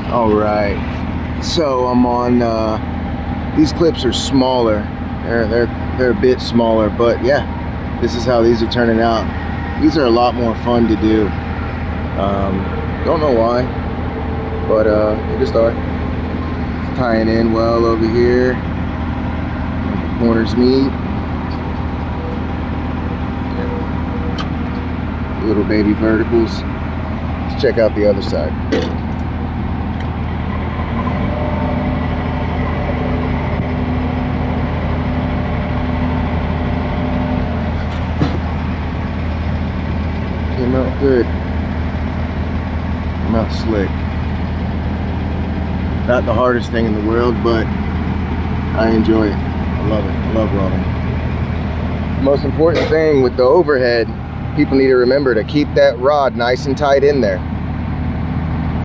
All right, so I'm on, these clips are smaller. They're a bit smaller, but yeah, this is how these are turning out. These are a lot more fun to do. Don't know why, but they just are. It's tying in well over here. The corners meet. Little baby verticals. Let's check out the other side. Came out good. Came out slick. Not the hardest thing in the world, but I enjoy it. I love it. I love welding. The most important thing with the overhead, people need to remember to keep that rod nice and tight in there.